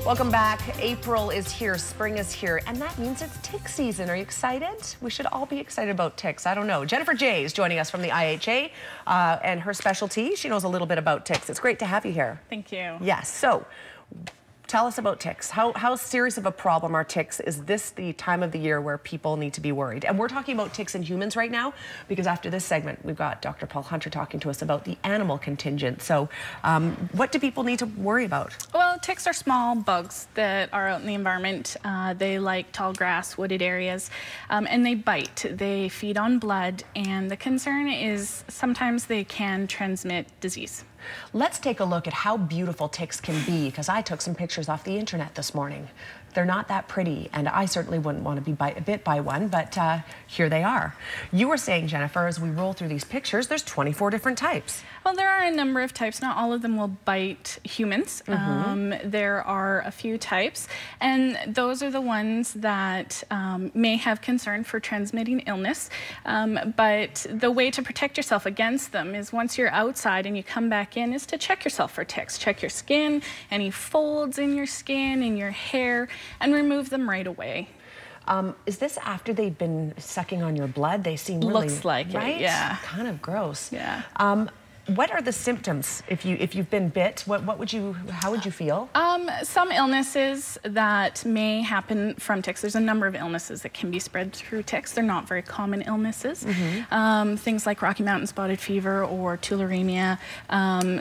Welcome back. April is here, spring is here, and that means it's tick season. Are you excited? We should all be excited about ticks. I don't know. Jennifer J is joining us from the IHA, and her specialty, she knows a little bit about ticks. It's great to have you here. Thank you. Yes, so tell us about ticks. How serious of a problem are ticks? Is this the time of the year where people need to be worried? And we're talking about ticks in humans right now, because after this segment, we've got Dr. Paul Hunter talking to us about the animal contingent. So what do people need to worry about? Well, ticks are small bugs that are out in the environment. They like tall grass, wooded areas, and they bite. They feed on blood, and the concern is sometimes they can transmit disease. Let's take a look at how beautiful ticks can be, because I took some pictures off the internet this morning. They're not that pretty, and I certainly wouldn't want to be bit by one, but here they are. You were saying, Jennifer, as we roll through these pictures, there's 24 different types. Well, there are a number of types. Not all of them will bite humans. There are a few types, and those are the ones that may have concern for transmitting illness. But the way to protect yourself against them is, once you're outside and you come back in, is to check yourself for ticks. Check your skin, any folds in your skin, in your hair, and remove them right away. Is this after they've been sucking on your blood? They seem really... Looks like right? it, yeah. Kind of gross. Yeah. What are the symptoms if you've been bit? How would you feel? Some illnesses that may happen from ticks. There's a number of illnesses that can be spread through ticks. They're not very common illnesses. Things like Rocky Mountain spotted fever or tularemia.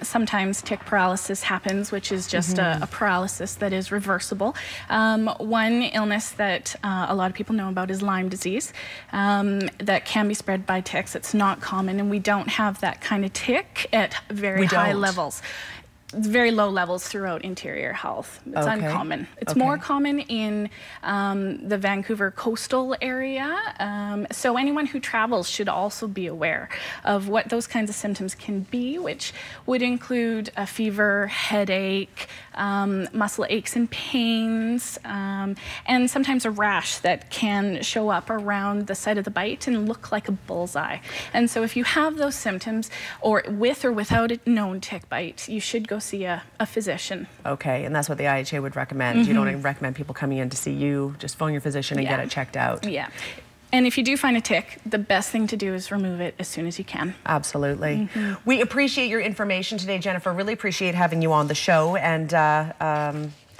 Sometimes tick paralysis happens, which is just a paralysis that is reversible. One illness that a lot of people know about is Lyme disease, that can be spread by ticks. It's not common, and we don't have that kind of tick at very high levels. Very low levels throughout interior health. It's uncommon. It's more common in the Vancouver coastal area. So anyone who travels should also be aware of what those kinds of symptoms can be, which would include a fever, headache, muscle aches and pains, and sometimes a rash that can show up around the site of the bite and look like a bullseye. And so if you have those symptoms, or with or without a known tick bite, you should go see a physician. Okay, and that's what the IHA would recommend. You don't even recommend people coming in to see you. Just phone your physician and get it checked out. Yeah. And if you do find a tick, the best thing to do is remove it as soon as you can. Absolutely. We appreciate your information today, Jennifer. Really appreciate having you on the show, and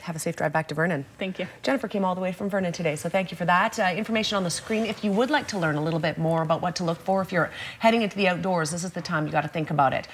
have a safe drive back to Vernon. Thank you. Jennifer came all the way from Vernon today, so thank you for that. Information on the screen. If you would like to learn a little bit more about what to look for if you're heading into the outdoors, this is the time you got to think about it.